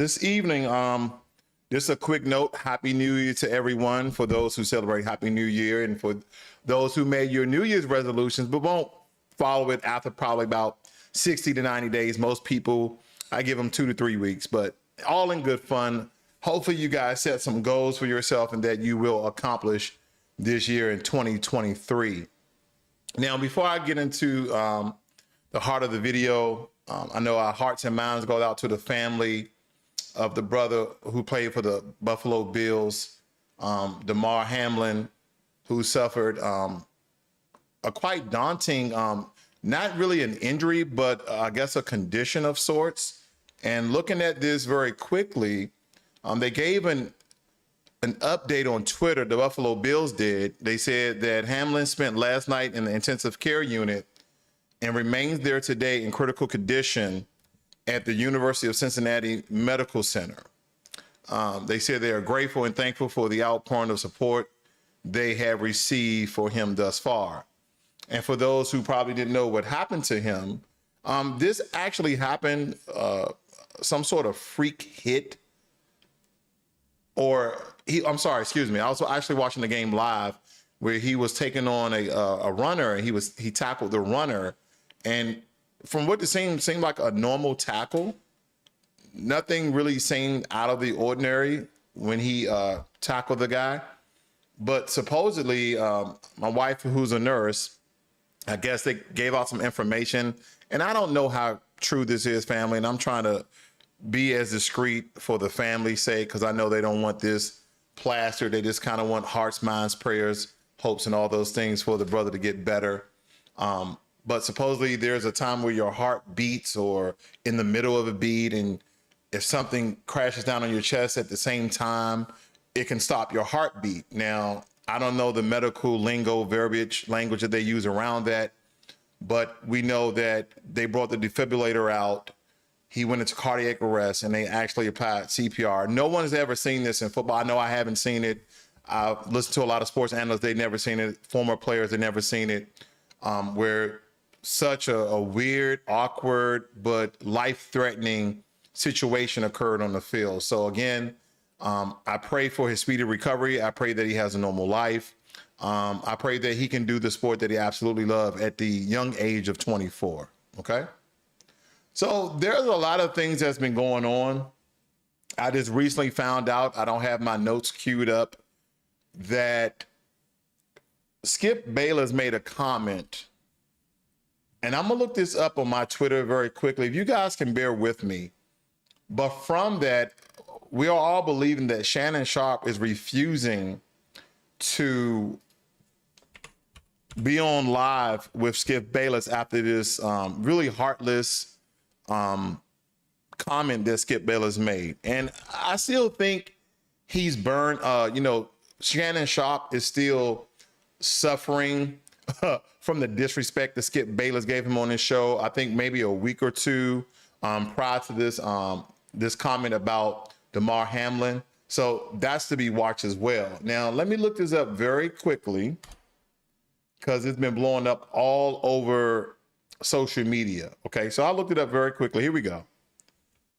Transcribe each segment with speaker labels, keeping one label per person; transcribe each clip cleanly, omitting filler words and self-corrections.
Speaker 1: this evening, just a quick note, Happy New Year to everyone, for those who celebrate Happy New Year, and for those who made your New Year's resolutions but won't follow it after probably about 60 to 90 days. Most people, I give them 2 to 3 weeks, but all in good fun. Hopefully you guys set some goals for yourself and that you will accomplish this year in 2023. Now, before I get into the heart of the video, I know our hearts and minds go out to the family of the brother who played for the Buffalo Bills, Damar Hamlin, who suffered a quite daunting, not really an injury, but I guess a condition of sorts. And looking at this very quickly, they gave an update on Twitter, the Buffalo Bills did. They said that Hamlin spent last night in the intensive care unit and remains there today in critical condition at the University of Cincinnati Medical Center. They said they are grateful and thankful for the outpouring of support they have received for him thus far. And for those who probably didn't know what happened to him, this actually happened, some sort of freak hit, or I'm sorry, excuse me. I was actually watching the game live where he was taking on a runner, and he tackled the runner. And from what it seemed like a normal tackle. Nothing really seemed out of the ordinary when he tackled the guy. But supposedly, my wife, who's a nurse, I guess they gave out some information. And I don't know how true this is, family, and I'm trying to be as discreet for the family's sake, because I know they don't want this plastered. They just kind of want hearts, minds, prayers, hopes, and all those things for the brother to get better. But supposedly there's a time where your heart beats, or in the middle of a beat, and if something crashes down on your chest at the same time, it can stop your heartbeat. Now, I don't know the medical lingo, verbiage, language that they use around that, but we know that they brought the defibrillator out. He went into cardiac arrest, and they actually applied CPR. No one has ever seen this in football. I know I haven't seen it. I've listened to a lot of sports analysts. They've never seen it. Former players, they've never seen it, where such a weird, awkward, but life-threatening situation occurred on the field. So again, I pray for his speedy recovery. I pray that he has a normal life. I pray that he can do the sport that he absolutely loves at the young age of 24, okay? So there's a lot of things that's been going on. I just recently found out, I don't have my notes queued up, that Skip Bayless made a comment. And I'm going to look this up on my Twitter very quickly, if you guys can bear with me. But from that, we are all believing that Shannon Sharpe is refusing to be on live with Skip Bayless after this really heartless comment that Skip Bayless made. And I still think he's burned. Shannon Sharpe is still suffering from the disrespect that Skip Bayless gave him on his show. I think maybe a week or two prior to this comment about Damar Hamlin. So that's to be watched as well. Now, let me look this up very quickly, because it's been blowing up all over social media. Okay, so I looked it up very quickly. Here we go.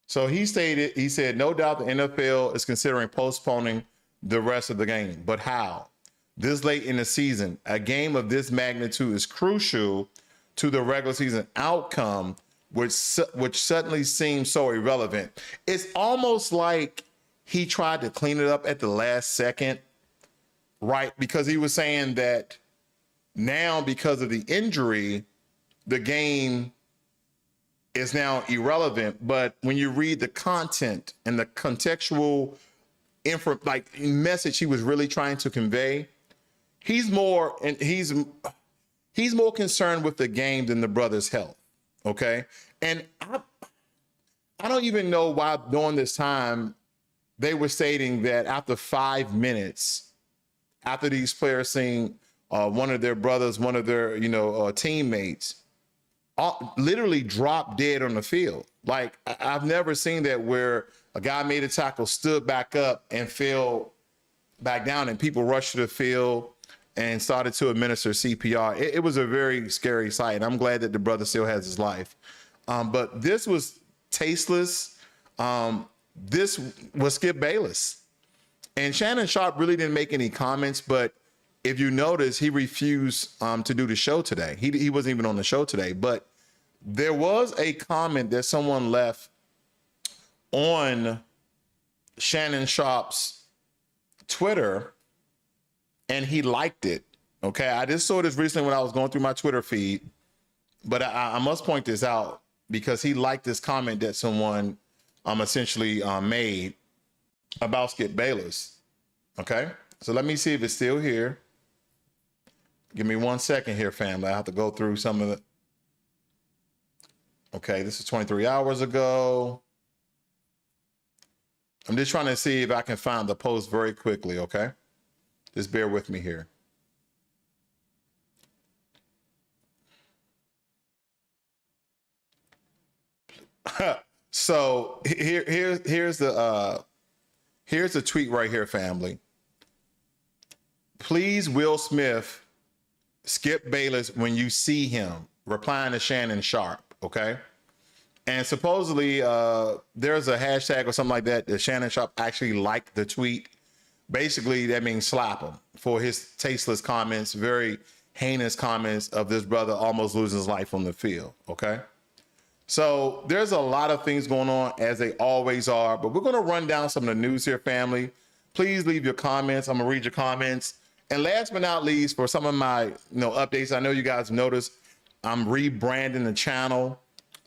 Speaker 1: So he said, no doubt the NFL is considering postponing the rest of the game, but how? This late in the season, a game of this magnitude is crucial to the regular season outcome, which suddenly seems so irrelevant. It's almost like he tried to clean it up at the last second, right? Because he was saying that now, because of the injury, the game is now irrelevant. But when you read the content and the contextual message he was really trying to convey, he's more concerned with the game than the brother's health. Okay. And I don't even know why during this time they were stating that after 5 minutes, after these players seeing one of their brothers, one of their, teammates, literally dropped dead on the field. Like, I've never seen that, where a guy made a tackle, stood back up, and fell back down, and people rushed to the field and started to administer CPR. It was a very scary sight. I'm glad that the brother still has his life. But this was tasteless. this was Skip Bayless. And Shannon Sharp really didn't make any comments, but if you notice, he refused to do the show today. He wasn't even on the show today, but there was a comment that someone left on Shannon Sharp's Twitter, and he liked it. Okay, I just saw this recently when I was going through my Twitter feed, but I must point this out because he liked this comment that someone essentially made about Skip Bayless. Okay, so let me see if it's still here. Give me 1 second here, family. I have to go through some of the. Okay, this is 23 hours ago. I'm just trying to see if I can find the post very quickly, okay? Just bear with me here. So here's the tweet right here, family. Please, Will Smith, Skip Bayless when you see him, replying to Shannon Sharp, okay? And supposedly there's a hashtag or something like that Shannon Sharp actually liked the tweet. Basically, that means slap him for his tasteless comments, very heinous comments of this brother almost losing his life on the field, okay? So there's a lot of things going on, as they always are, but we're going to run down some of the news here, family. Please leave your comments. I'm going to read your comments. And last but not least, for some of my updates, I know you guys noticed I'm rebranding the channel.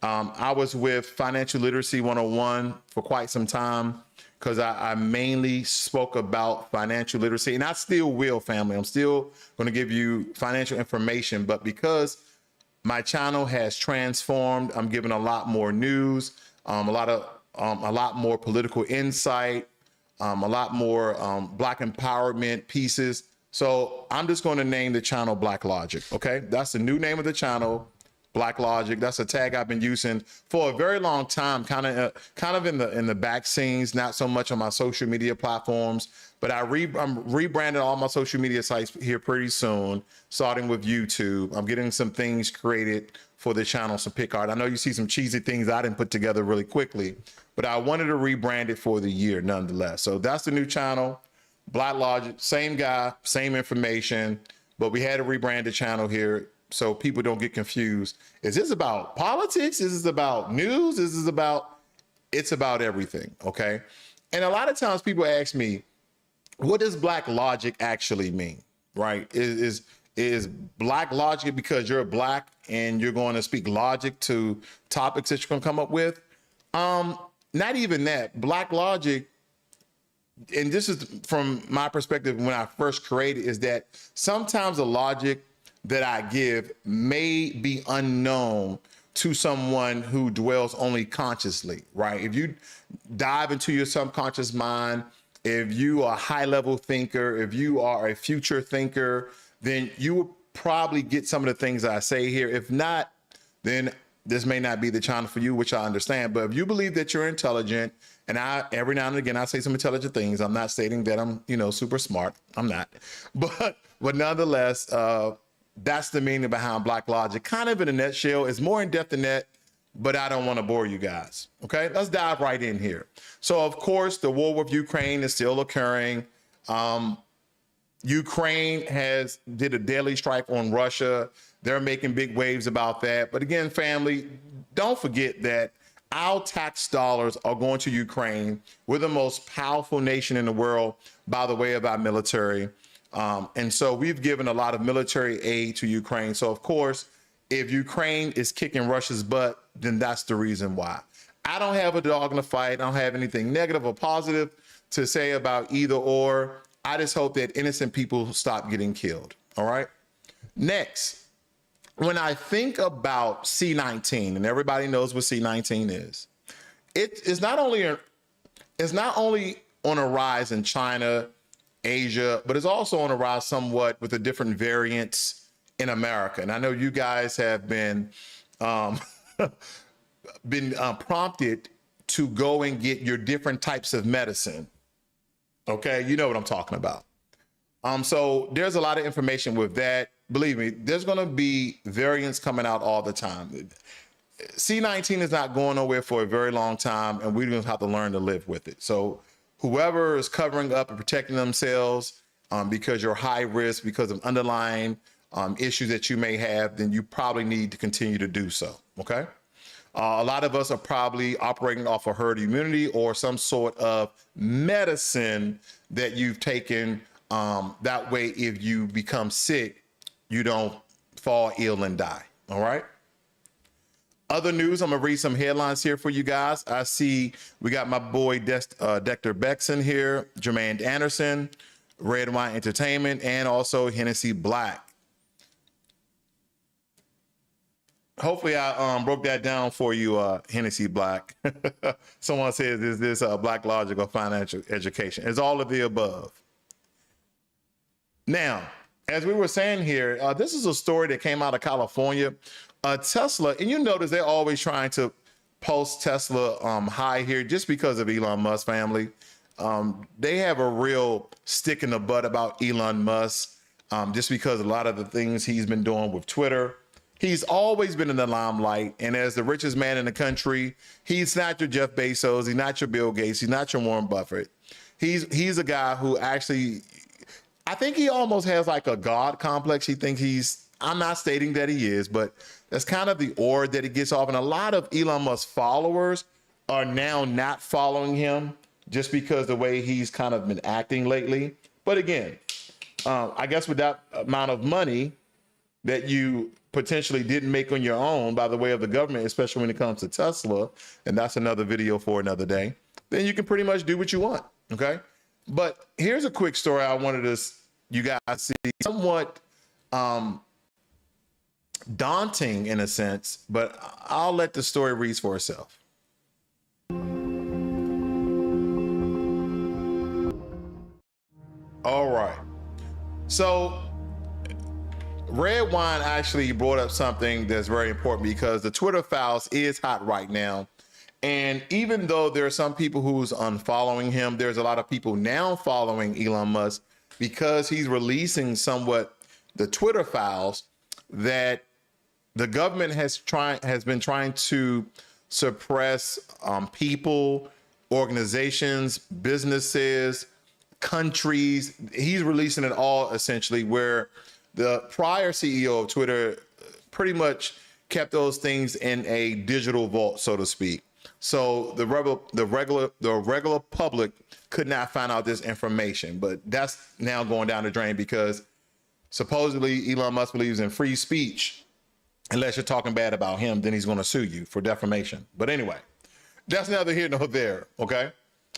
Speaker 1: I was with Financial Literacy 101 for quite some time because I mainly spoke about financial literacy, and I still will, family. I'm still going to give you financial information, but because my channel has transformed, I'm giving a lot more news, a lot more political insight, a lot more Black empowerment pieces. So I'm just going to name the channel Blacklogic. Okay, that's the new name of the channel. Blacklogic. That's a tag I've been using for a very long time, kind of in the back scenes, not so much on my social media platforms. But I'm rebranding all my social media sites here pretty soon, starting with YouTube. I'm getting some things created for the channel, some pick art. I know you see some cheesy things I didn't put together really quickly, but I wanted to rebrand it for the year nonetheless. So that's the new channel, Blacklogic. Same guy, same information, but we had to rebrand the channel here so people don't get confused. Is this about politics? Is this about news? It's about everything, okay? And a lot of times people ask me, what does Blacklogic actually mean, right? Is Blacklogic because you're Black and you're going to speak logic to topics that you're going to come up with? Not even that. Blacklogic, and this is from my perspective when I first created, is that sometimes the logic that I give may be unknown to someone who dwells only consciously, right? If you dive into your subconscious mind, if you are a high-level thinker, if you are a future thinker, then you will probably get some of the things I say here. If not, then this may not be the channel for you, which I understand. But if you believe that you're intelligent, and every now and again I say some intelligent things, I'm not stating that I'm super smart. I'm not, but nonetheless, that's the meaning behind Blacklogic. Kind of in a nutshell. It's more in depth than that, but I don't want to bore you guys. Okay, let's dive right in here. So, of course, the war with Ukraine is still occurring. Ukraine did a deadly strike on Russia. They're making big waves about that. But again, family, don't forget that our tax dollars are going to Ukraine. We're the most powerful nation in the world by the way of our military. And so we've given a lot of military aid to Ukraine. So, of course, if Ukraine is kicking Russia's butt, then that's the reason why. I don't have a dog in the fight. I don't have anything negative or positive to say about either or. I just hope that innocent people stop getting killed. All right. Next, when I think about C-19, and everybody knows what C-19 is, it's not only on a rise in China, Asia, but it's also on a rise somewhat with the different variants in America. And I know you guys have been prompted to go and get your different types of medicine. Okay, you know what I'm talking about. So there's a lot of information with that. Believe me, there's going to be variants coming out all the time. C-19 is not going nowhere for a very long time, and we're going to have to learn to live with it. So whoever is covering up and protecting themselves because you're high risk because of underlying issues that you may have, then you probably need to continue to do so, okay? A lot of us are probably operating off of herd immunity or some sort of medicine that you've taken. That way, if you become sick, you don't fall ill and die, all right? Other news, I'm gonna read some headlines here for you guys. I see we got my boy Dexter Beckson here, Jermaine Anderson, Red Wine Entertainment, and also Hennessy Black. Hopefully I broke that down for you, Hennessy Black. Someone says, is this Blacklogic or financial education? It's all of the above. Now, as we were saying here, this is a story that came out of California. Tesla, and you notice they're always trying to post Tesla high here just because of Elon Musk family. They have a real stick in the butt about Elon Musk just because a lot of the things he's been doing with Twitter. He's always been in the limelight, and as the richest man in the country, he's not your Jeff Bezos, he's not your Bill Gates, he's not your Warren Buffett. He's a guy who actually, I think he almost has like a God complex. He thinks he's, I'm not stating that he is, but that's kind of the aura that he gets off. And a lot of Elon Musk followers are now not following him just because the way he's kind of been acting lately. But again, I guess with that amount of money that you potentially didn't make on your own by the way of the government, especially when it comes to Tesla, and that's another video for another day, then you can pretty much do what you want, okay? But here's a quick story I wanted you guys to see. Somewhat daunting in a sense, but I'll let the story read for itself. All right. So Red Wine actually brought up something that's very important because the Twitter files is hot right now. And even though there are some people who's unfollowing him, there's a lot of people now following Elon Musk because he's releasing somewhat the Twitter files that the government has been trying to suppress people, organizations, businesses, countries. He's releasing it all essentially, where the prior CEO of Twitter pretty much kept those things in a digital vault, so to speak. So the regular public could not find out this information, but that's now going down the drain because supposedly Elon Musk believes in free speech. Unless you're talking bad about him, then he's going to sue you for defamation. But anyway, that's neither here nor there, okay?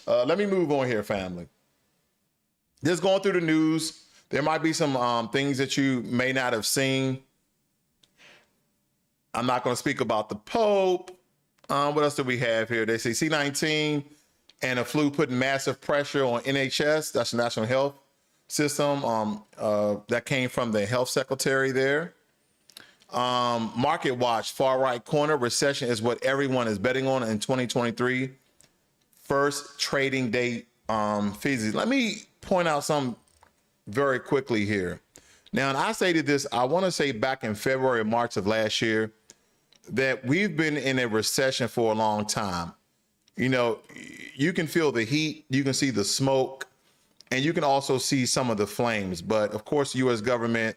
Speaker 1: Let me move on here, family. Just going through the news. There might be some things that you may not have seen. I'm not going to speak about the Pope. What else do we have here? They say C-19 and the flu putting massive pressure on NHS. That's the National Health System. That came from the health secretary there. Market Watch, far right corner, recession is what everyone is betting on in 2023. First trading date fees. Let me point out something very quickly here. Now, and I stated this, I want to say back in February or March of last year, that we've been in a recession for a long time. You know, you can feel the heat, you can see the smoke, and you can also see some of the flames. But of course, the U.S. government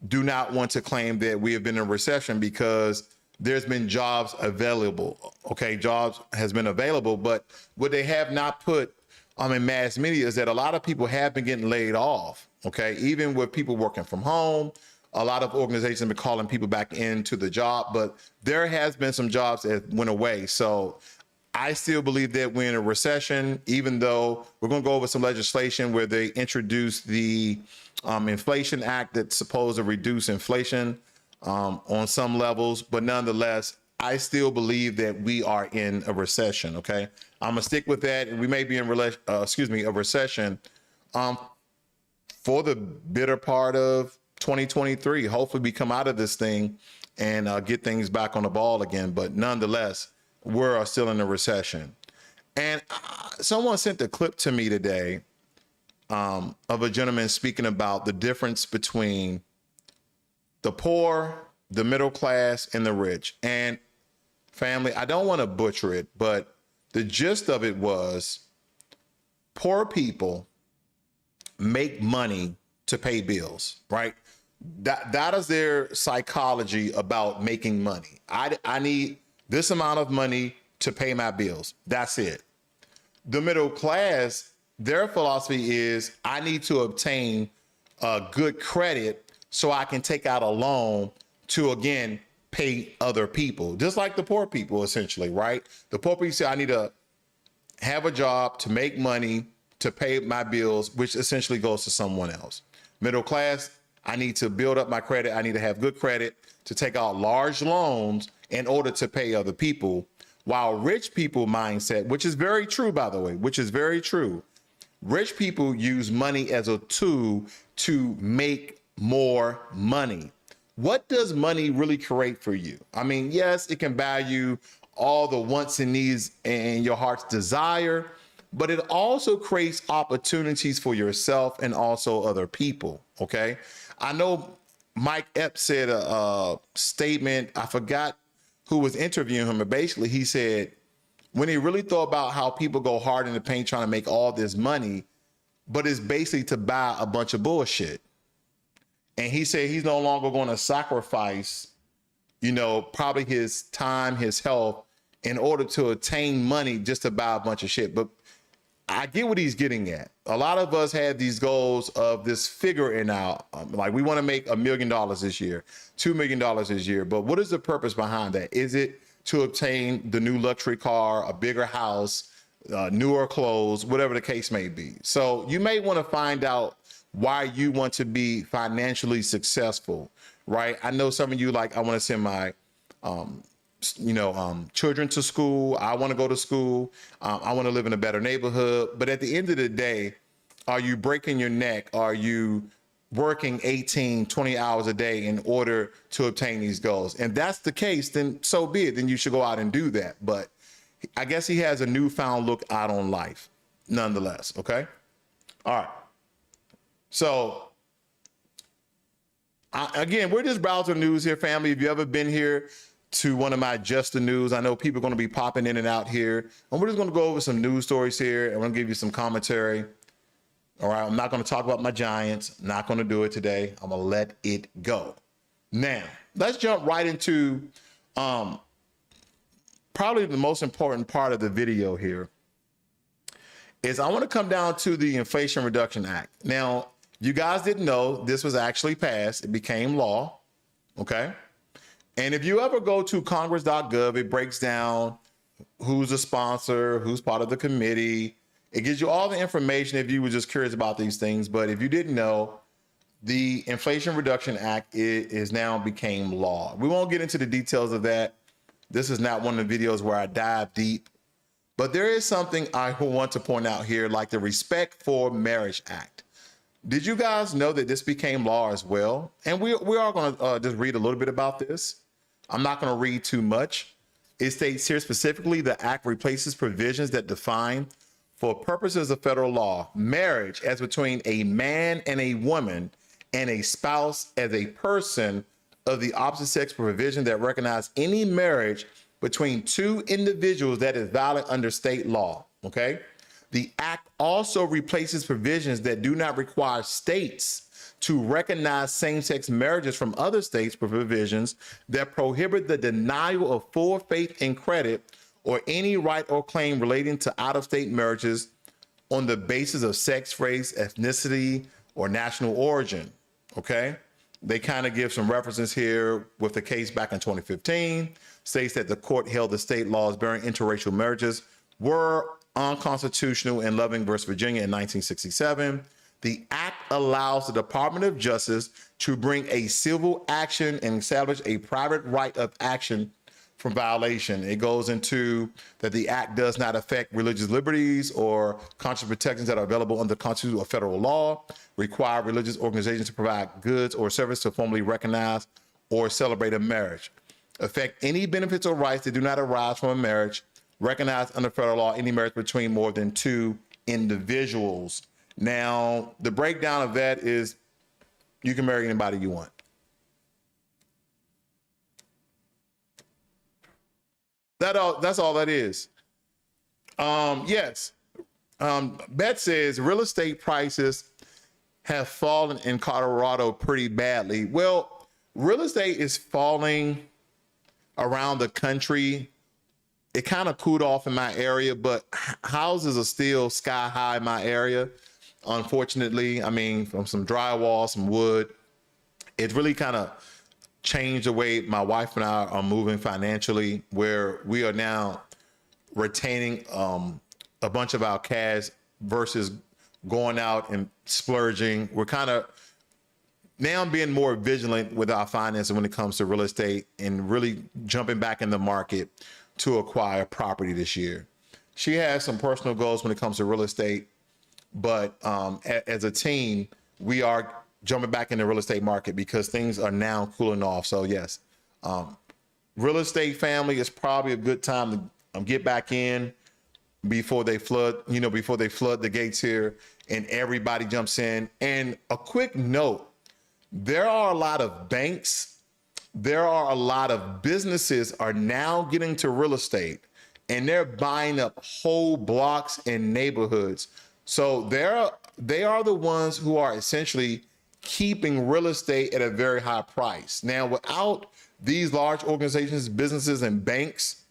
Speaker 1: do not want to claim that we have been in a recession because there's been jobs available. Okay, jobs has been available, but what they have not put in mass media is that a lot of people have been getting laid off. Okay, even with people working from home, a lot of organizations have been calling people back into the job, but there has been some jobs that went away. So I still believe that we're in a recession, even though we're going to go over some legislation where they introduced the Inflation Act that's supposed to reduce inflation on some levels. But nonetheless, I still believe that we are in a recession. Okay, I'm gonna stick with that, and we may be in a recession for the bitter part of 2023. Hopefully, we come out of this thing and get things back on the ball again. But nonetheless, we're still in a recession. And someone sent a clip to me today of a gentleman speaking about the difference between the poor, the middle class, and the rich. And family, I don't want to butcher it, but the gist of it was poor people make money to pay bills, right? That is their psychology about making money. I need this amount of money to pay my bills. That's it. The middle class, their philosophy is I need to obtain good credit so I can take out a loan to, again, pay other people, just like the poor people, essentially, right? The poor people say I need to have a job to make money to pay my bills, which essentially goes to someone else. Middle class, I need to build up my credit. I need to have good credit to take out large loans in order to pay other people. While rich people mindset, which is very true, by the way, which is very true, rich people use money as a tool to make more money. What does money really create for you? I mean, yes, it can buy you all the wants and needs and your heart's desire, but it also creates opportunities for yourself and also other people, okay? I know Mike Epps said a statement, I forgot who was interviewing him, but basically he said, when he really thought about how people go hard in the paint trying to make all this money, but it's basically to buy a bunch of bullshit. And he said he's no longer going to sacrifice, probably his time, his health in order to attain money just to buy a bunch of shit. But I get what he's getting at. A lot of us have these goals of this figuring out, like we want to make $1 million this year, $2 million this year. But what is the purpose behind that? Is it to obtain the new luxury car, a bigger house, newer clothes, whatever the case may be? So you may want to find out why you want to be financially successful, right? I know some of you like, I want to send my children to school. I want to go to school. I want to live in a better neighborhood. But at the end of the day, are you breaking your neck? Are you working 18, 20 hours a day in order to obtain these goals? And that's the case, then so be it. Then you should go out and do that. But I guess he has a newfound look out on life nonetheless. Okay. All right. So again, we're just browsing news here, family. If you ever been here to one of my Just the News, I know people are going to be popping in and out here, and we're just going to go over some news stories here, and I'm going to give you some commentary. All right, I'm not going to talk about my Giants. Not going to do it today. I'm going to let it go. Now, let's jump right into probably the most important part of the video here is I want to come down to the Inflation Reduction Act. Now, you guys didn't know this was actually passed. It became law, okay? And if you ever go to congress.gov, it breaks down who's a sponsor, who's part of the committee. It gives you all the information if you were just curious about these things. But if you didn't know, the Inflation Reduction Act is now became law. We won't get into the details of that. This is not one of the videos where I dive deep. But there is something I want to point out here, like the Respect for Marriage Act. Did you guys know that this became law as well? And we are going to just read a little bit about this. I'm not going to read too much. It states here specifically, the act replaces provisions that define, for purposes of federal law, marriage as between a man and a woman and a spouse as a person of the opposite sex, provision that recognize any marriage between two individuals that is valid under state law, okay? The act also replaces provisions that do not require states to recognize same-sex marriages from other states, provisions that prohibit the denial of full faith and credit or any right or claim relating to out-of-state marriages on the basis of sex, race, ethnicity, or national origin, okay? They kind of give some references here with the case back in 2015, states that the court held the state laws bearing interracial marriages were unconstitutional in Loving versus Virginia in 1967. The act allows the Department of Justice to bring a civil action and establish a private right of action from violation. It goes into that the act does not affect religious liberties or conscious protections that are available under the Constitution or federal law, require religious organizations to provide goods or service to formally recognize or celebrate a marriage, affect any benefits or rights that do not arise from a marriage, recognize under federal law any marriage between more than two individuals. Now, the breakdown of that is you can marry anybody you want. That's all that is. Yes. Beth says real estate prices have fallen in Colorado pretty badly. Well, real estate is falling around the country. It kind of cooled off in my area, but houses are still sky high in my area. Unfortunately, I mean, from some drywall, some wood, it's really kind of changed the way my wife and I are moving financially, where we are now retaining a bunch of our cash versus going out and splurging. We're kind of now being more vigilant with our finances when it comes to real estate and really jumping back in the market to acquire property this year. She has some personal goals when it comes to real estate, but as a team, we are jumping back in the real estate market because things are now cooling off. So yes, real estate family is probably a good time to get back in before they flood, before they flood the gates here and everybody jumps in. And a quick note, there are a lot of banks, there are a lot of businesses are now getting to real estate and they're buying up whole blocks and neighborhoods. So they are the ones who are essentially keeping real estate at a very high price. Now, without these large organizations, businesses, and banks,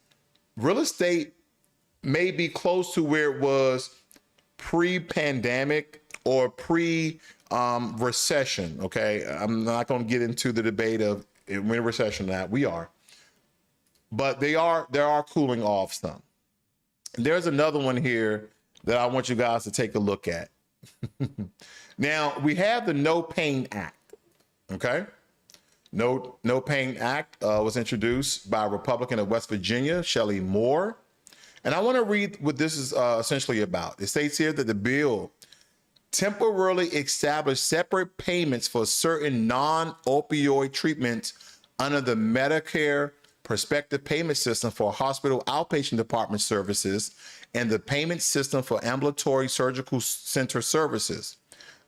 Speaker 1: real estate may be close to where it was pre-pandemic or pre-recession, okay? I'm not going to get into the debate of when recession or not. We are. But there are cooling off some. There's another one here that I want you guys to take a look at. Now, we have the No Pain Act, okay? No Pain Act was introduced by a Republican of West Virginia, Shelley Moore. And I want to read what this is essentially about. It states here that the bill temporarily established separate payments for certain non-opioid treatments under the Medicare prospective payment system for hospital outpatient department services and the payment system for ambulatory surgical center services.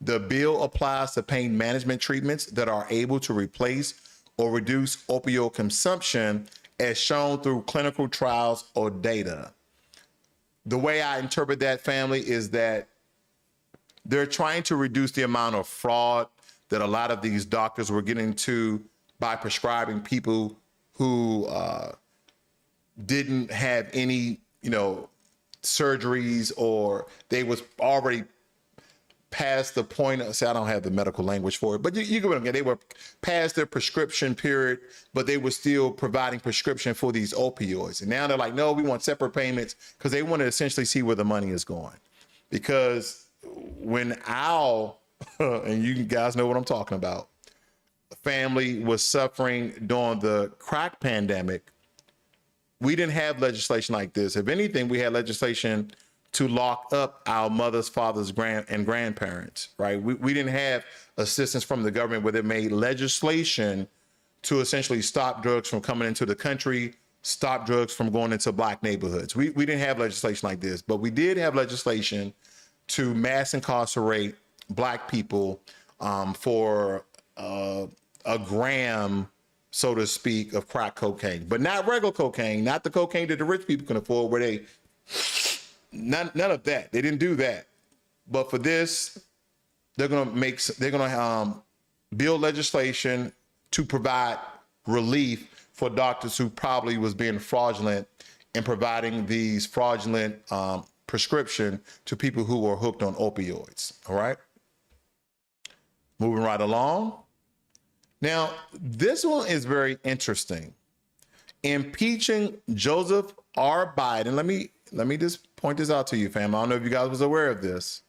Speaker 1: The bill applies to pain management treatments that are able to replace or reduce opioid consumption as shown through clinical trials or data. The way I interpret that, family, is that they're trying to reduce the amount of fraud that a lot of these doctors were getting to by prescribing people who didn't have any, surgeries, or they was already past the point of, say, I don't have the medical language for it, but you get what I'm getting. They were past their prescription period, but they were still providing prescription for these opioids. And now they're like, no, we want separate payments, because they want to essentially see where the money is going. Because when Al, and you guys know what I'm talking about, family was suffering during the crack pandemic, we didn't have legislation like this. If anything, we had legislation to lock up our mothers, fathers, and grandparents, right? We didn't have assistance from the government where they made legislation to essentially stop drugs from coming into the country, stop drugs from going into black neighborhoods. We didn't have legislation like this, but we did have legislation to mass incarcerate black people for a gram, so to speak, of crack cocaine, but not regular cocaine, not the cocaine that the rich people can afford, where they, none of that. They didn't do that. But for this, they're gonna build legislation to provide relief for doctors who probably was being fraudulent in providing these fraudulent prescription to people who are hooked on opioids. All right. Moving right along. Now, this one is very interesting. Impeaching Joseph R. Biden. Let me just point this out to you, fam. I don't know if you guys was aware of this.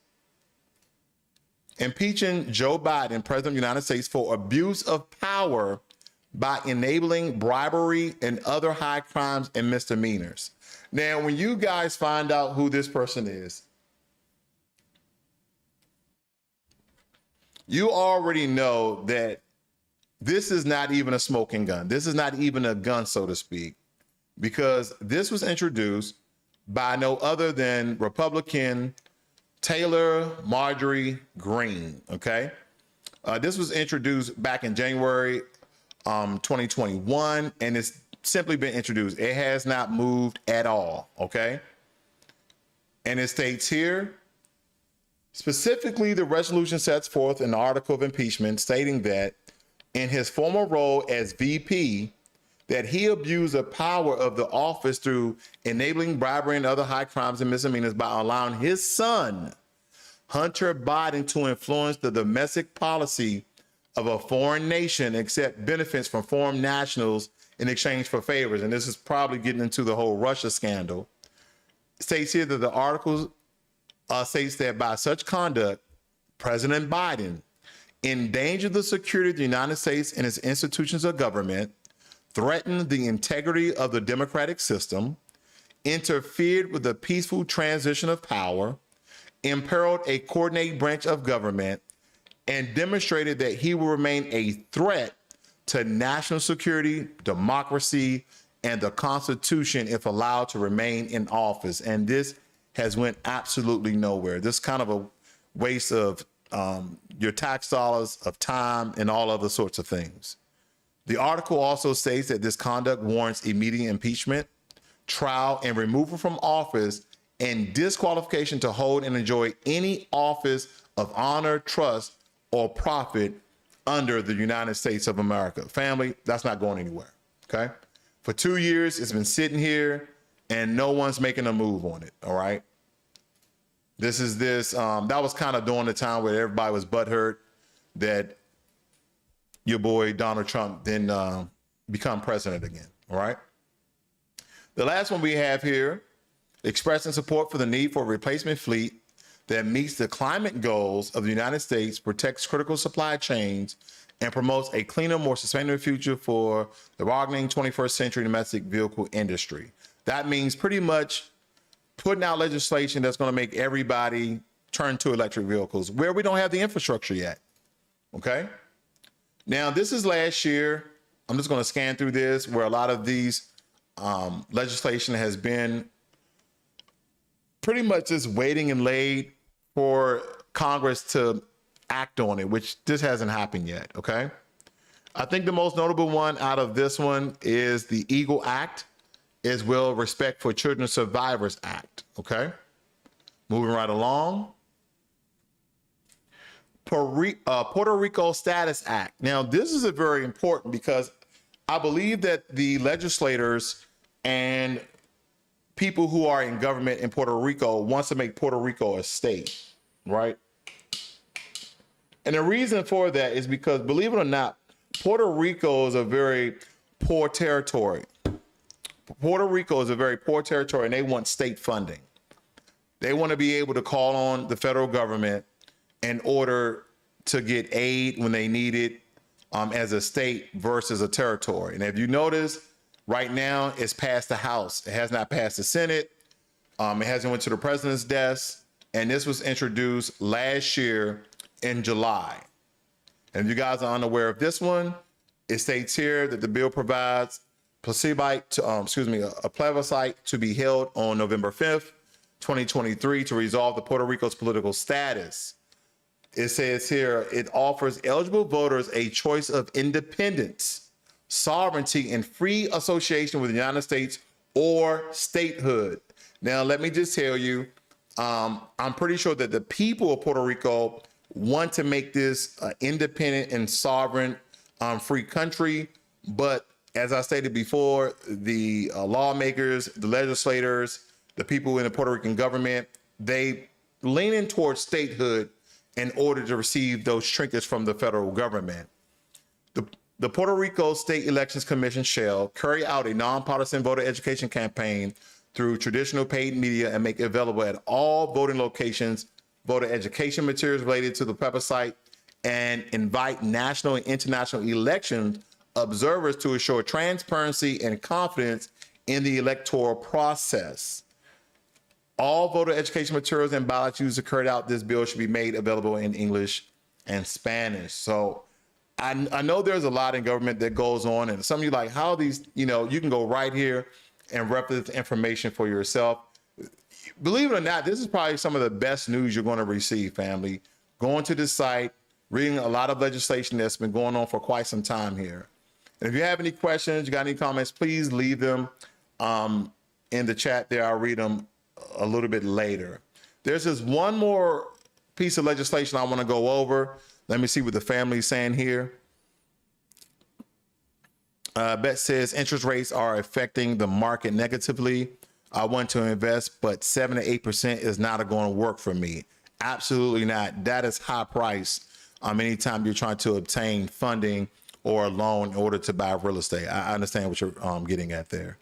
Speaker 1: Impeaching Joe Biden, President of the United States, for abuse of power by enabling bribery and other high crimes and misdemeanors. Now, when you guys find out who this person is, you already know that this is not even a smoking gun. This is not even a gun, so to speak, because this was introduced by no other than Republican Taylor Marjorie Greene, okay? This was introduced back in January 2021, and it's simply been introduced. It has not moved at all, okay? And it states here, specifically, the resolution sets forth an article of impeachment stating that in his former role as VP, that he abused the power of the office through enabling bribery and other high crimes and misdemeanors by allowing his son, Hunter Biden, to influence the domestic policy of a foreign nation, accept benefits from foreign nationals in exchange for favors. And this is probably getting into the whole Russia scandal. It states here that the article states that by such conduct, President Biden endangered the security of the United States and its institutions of government, threatened the integrity of the democratic system, interfered with the peaceful transition of power, imperiled a coordinated branch of government, and demonstrated that he will remain a threat to national security, democracy, and the Constitution if allowed to remain in office. And this has went absolutely nowhere. This kind of a waste of your tax dollars, of time, and all other sorts of things. The article also states that this conduct warrants immediate impeachment, trial, and removal from office, and disqualification to hold and enjoy any office of honor, trust, or profit under the United States of America. Family, that's not going anywhere, okay? For 2 years, it's been sitting here, and no one's making a move on it, all right? That was kind of during the time where everybody was butthurt that your boy Donald Trump didn't become president again, all right? The last one we have here, expressing support for the need for a replacement fleet that meets the climate goals of the United States, protects critical supply chains, and promotes a cleaner, more sustainable future for the bargaining 21st century domestic vehicle industry. That means pretty much putting out legislation that's going to make everybody turn to electric vehicles where we don't have the infrastructure yet, okay? Now, this is last year. I'm just going to scan through this where a lot of these legislation has been pretty much just waiting and laid for Congress to act on it, which this hasn't happened yet, okay? I think the most notable one out of this one is the EAGLE Act, as well Respect for Children Survivors Act, okay? Moving right along. Puerto Rico Status Act. Now, this is a very important because I believe that the legislators and people who are in government in Puerto Rico wants to make Puerto Rico a state, right? And the reason for that is because, believe it or not, Puerto Rico is a very poor territory. Puerto Rico is a very poor territory, and they want state funding. They want to be able to call on the federal government in order to get aid when they need it as a state versus a territory. And if you notice, right now it's passed the House. It has not passed the Senate. It hasn't went to the president's desk. And this was introduced last year in July. And if you guys are unaware of this one, it states here that the bill provides a plebiscite to be held on November 5th, 2023 to resolve the Puerto Rico's political status. It says here, it offers eligible voters a choice of independence, sovereignty, and free association with the United States or statehood. Now, let me just tell you, I'm pretty sure that the people of Puerto Rico want to make this independent and sovereign, free country. But as I stated before, the lawmakers, the legislators, the people in the Puerto Rican government, they leaning towards statehood in order to receive those trinkets from the federal government. The Puerto Rico State Elections Commission shall carry out a nonpartisan voter education campaign through traditional paid media and make available at all voting locations voter education materials related to the plebiscite and invite national and international election observers to assure transparency and confidence in the electoral process. All voter education materials and ballots used to carry out this bill should be made available in English and Spanish. So I know there's a lot in government that goes on, and some of you like, how these, you can go right here and represent the information for yourself. Believe it or not, this is probably some of the best news you're going to receive, family. Going to this site, reading a lot of legislation that's been going on for quite some time here. And if you have any questions, you got any comments, please leave them in the chat there. I'll read them a little bit later. There's this one more piece of legislation I want to go over. Let me see what the family's saying here. Bet says interest rates are affecting the market negatively. I want to invest, but 7 to 8% is not going to work for me. Absolutely not. That is high price. Anytime you're trying to obtain funding or a loan in order to buy real estate. I understand what you're getting at there.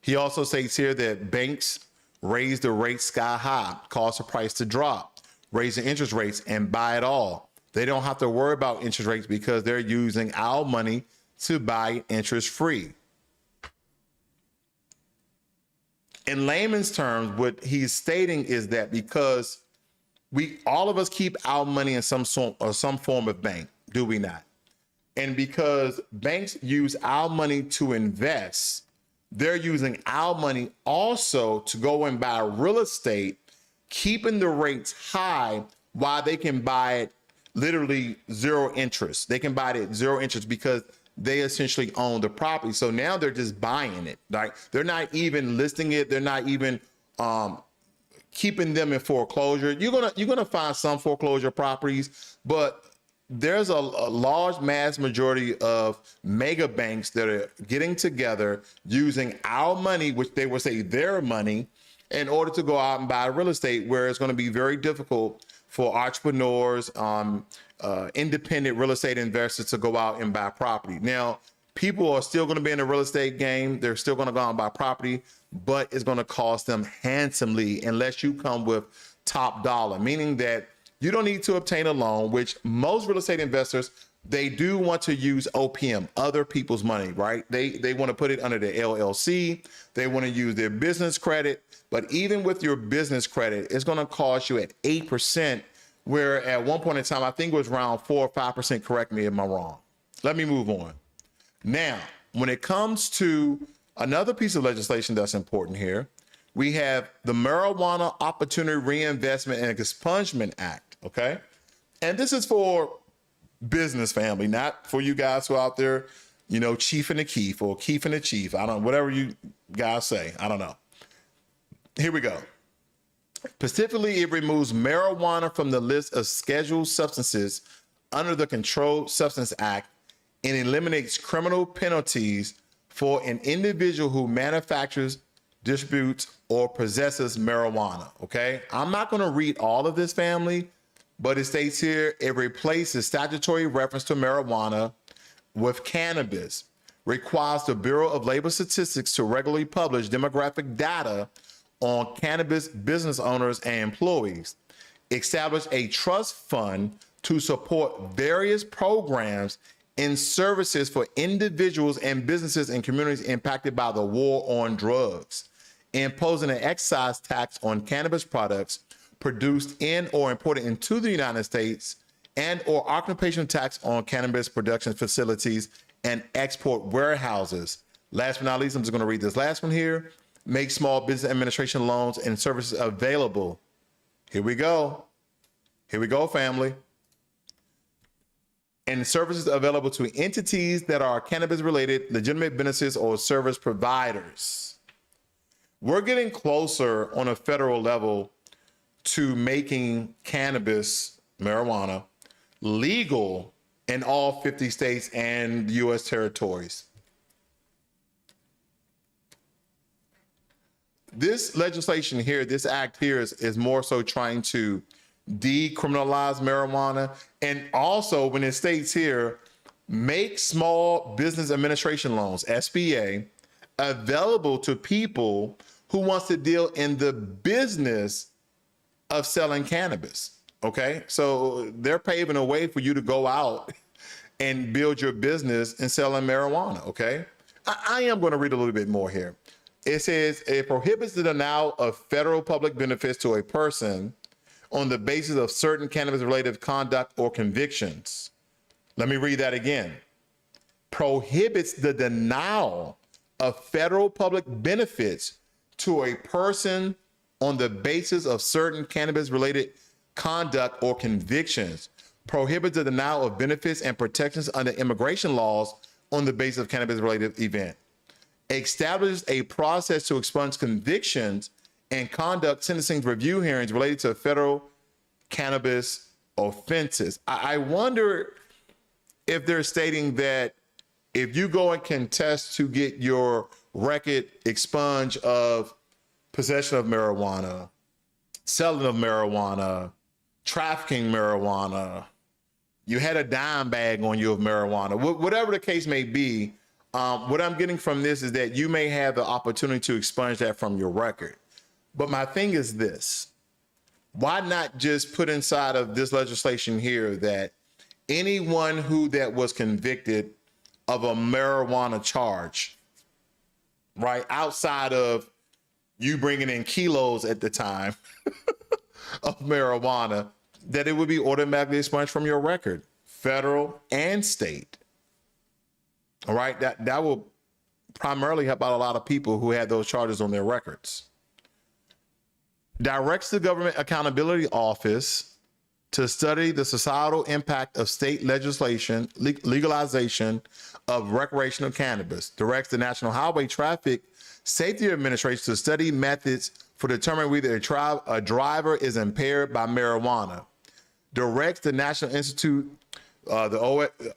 Speaker 1: He also states here that banks raise the rates sky high, cause the price to drop, raise the interest rates and buy it all. They don't have to worry about interest rates because they're using our money to buy interest free. In layman's terms, what he's stating is that because all of us keep our money in some form of bank, do we not? And because banks use our money to invest, they're using our money also to go and buy real estate, keeping the rates high while they can buy it literally zero interest. They can buy it at zero interest because they essentially own the property. So now they're just buying it. Like they're not even listing it. They're not even keeping them in foreclosure. You're gonna find some foreclosure properties, but there's a large mass majority of mega banks that are getting together using our money, which they would say their money, in order to go out and buy real estate, where it's going to be very difficult for entrepreneurs, independent real estate investors to go out and buy property. Now, people are still going to be in the real estate game. They're still going to go out and buy property, but it's going to cost them handsomely unless you come with top dollar, meaning that you don't need to obtain a loan, which most real estate investors, they do want to use OPM, other people's money, right? They want to put it under the LLC. They want to use their business credit. But even with your business credit, it's going to cost you at 8%, where at one point in time, I think it was around 4 or 5%. Correct me if I'm wrong. Let me move on. Now, when it comes to another piece of legislation that's important here, we have the Marijuana Opportunity Reinvestment and Expungement Act, okay? And this is for business family, not for you guys who are out there, chief and the keef or keef and the chief. I don't, whatever you guys say, I don't know. Here we go. Specifically, it removes marijuana from the list of scheduled substances under the Controlled Substance Act and eliminates criminal penalties for an individual who manufactures, distributes, or possesses marijuana, okay? I'm not gonna read all of this, family, but it states here, it replaces statutory reference to marijuana with cannabis, requires the Bureau of Labor Statistics to regularly publish demographic data on cannabis business owners and employees, establish a trust fund to support various programs and services for individuals and businesses in communities impacted by the war on drugs, imposing an excise tax on cannabis products produced in or imported into the United States, and or occupational tax on cannabis production facilities and export warehouses. Last but not least, I'm just going to read this last one here. Make small business administration loans and services available. Here we go. Here we go, family. And services available to entities that are cannabis-related, legitimate businesses or service providers. We're getting closer on a federal level to making cannabis, marijuana, legal in all 50 states and U.S. territories. This legislation here, this act here is more so trying to decriminalize marijuana. And also when it states here, make small business administration loans, SBA, available to people who wants to deal in the business of selling cannabis, okay? So they're paving a way for you to go out and build your business and selling marijuana, okay? I am going to read a little bit more here. It says, it prohibits the denial of federal public benefits to a person on the basis of certain cannabis-related conduct or convictions. Let me read that again. Prohibits the denial of federal public benefits to a person on the basis of certain cannabis-related conduct or convictions. Prohibits the denial of benefits and protections under immigration laws on the basis of cannabis-related event. Established a process to expunge convictions and conduct sentencing review hearings related to federal cannabis offenses. I wonder if they're stating that if you go and contest to get your record expunged of possession of marijuana, selling of marijuana, trafficking marijuana, you had a dime bag on you of marijuana, whatever the case may be, what I'm getting from this is that you may have the opportunity to expunge that from your record. But my thing is this: why not just put inside of this legislation here that anyone that was convicted of a marijuana charge, right, outside of you bringing in kilos at the time of marijuana, that it would be automatically expunged from your record, federal and state. All right, that will primarily help out a lot of people who had those charges on their records. Directs the Government Accountability Office to study the societal impact of state legislation, legalization of recreational cannabis. Directs the National Highway Traffic Safety Administration to study methods for determining whether a driver is impaired by marijuana. Directs the National Institute, the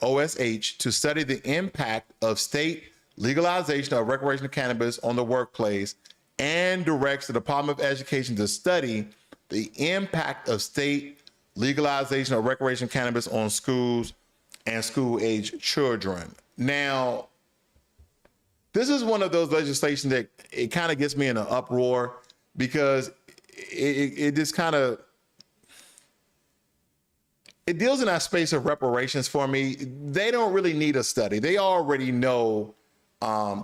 Speaker 1: OSH, to study the impact of state legalization of recreational cannabis on the workplace, and directs the Department of Education to study the impact of state legalization of recreational cannabis on schools and school-age children. Now, this is one of those legislations that it kind of gets me in an uproar, because it just kind of, it deals in that space of reparations for me. They don't really need a study. They already know.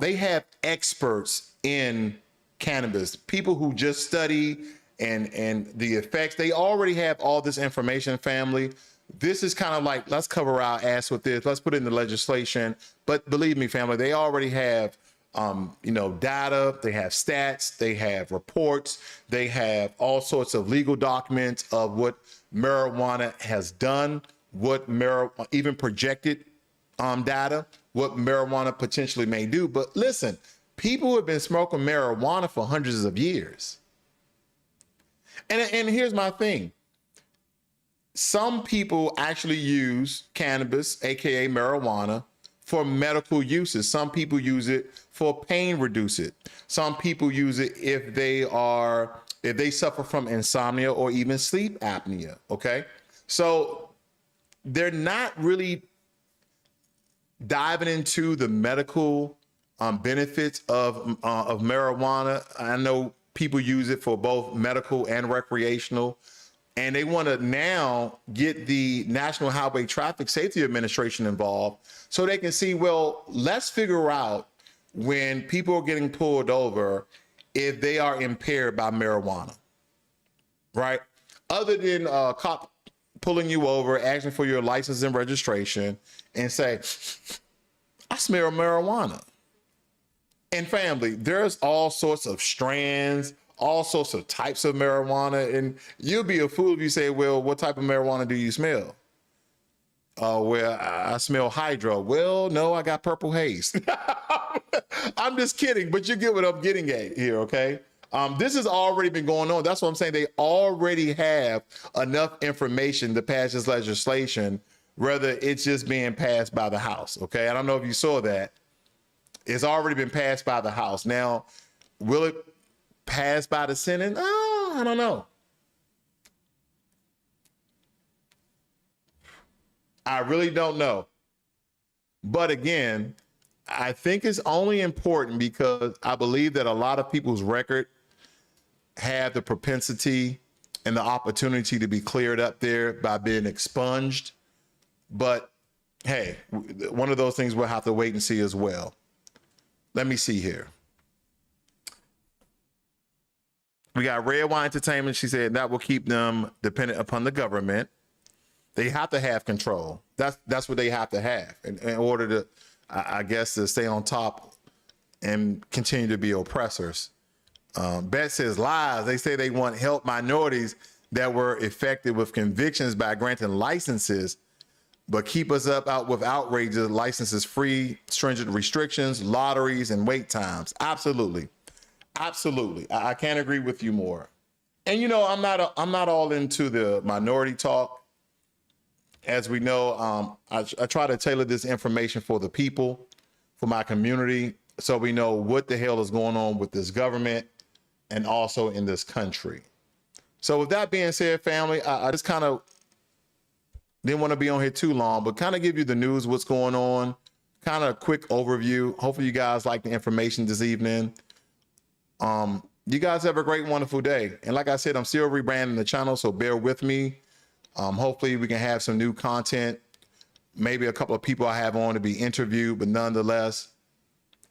Speaker 1: They have experts in cannabis, people who just study and the effects. They already have all this information, family. This is kind of like, let's cover our ass with this. Let's put it in the legislation. But believe me, family, they already have, data. They have stats. They have reports. They have all sorts of legal documents of what marijuana has done, what even projected data, what marijuana potentially may do. But listen, people have been smoking marijuana for hundreds of years. And here's my thing. Some people actually use cannabis, AKA marijuana, for medical uses. Some people use it for pain reduce it. Some people use it if they suffer from insomnia or even sleep apnea, okay? So they're not really diving into the medical benefits of marijuana. I know people use it for both medical and recreational, and they want to now get the National Highway Traffic Safety Administration involved so they can see, well, let's figure out when people are getting pulled over if they are impaired by marijuana, right? Other than a cop pulling you over, asking for your license and registration, and say, I smell marijuana. And family, there's all sorts of strands, all sorts of types of marijuana, and you'll be a fool if you say, well, what type of marijuana do you smell? Well, I smell hydro. Well, no, I got purple haze. I'm just kidding, but you get what I'm getting at here, okay? This has already been going on. That's what I'm saying. They already have enough information to pass this legislation, whether it's just being passed by the House, okay? I don't know if you saw that. It's already been passed by the House. Now, will it pass by the Senate? I don't know. I really don't know. But again, I think it's only important because I believe that a lot of people's record have the propensity and the opportunity to be cleared up there by being expunged. But hey, one of those things we'll have to wait and see as well. Let me see here. We got Red Wine Entertainment. She said that will keep them dependent upon the government. They have to have control. That's what they have to have in order to, I guess, to stay on top and continue to be oppressors. Beth says lies. They say they want help minorities that were affected with convictions by granting licenses, but keep us up out with outrageous licenses free, stringent restrictions, lotteries, and wait times. Absolutely. Absolutely. I can't agree with you more. And I'm not all into the minority talk. As we know, I try to tailor this information for the people, for my community, so we know what the hell is going on with this government and also in this country. So with that being said, family, I just kind of didn't want to be on here too long, but kind of give you the news, what's going on, kind of a quick overview. Hopefully you guys like the information this evening. You guys have a great, wonderful day. And like I said, I'm still rebranding the channel, so bear with me. Hopefully we can have some new content, maybe a couple of people I have on to be interviewed, but nonetheless,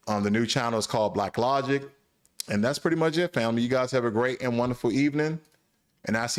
Speaker 1: the new channel is called Blacklogic. And that's pretty much it, family. You guys have a great and wonderful evening. And I see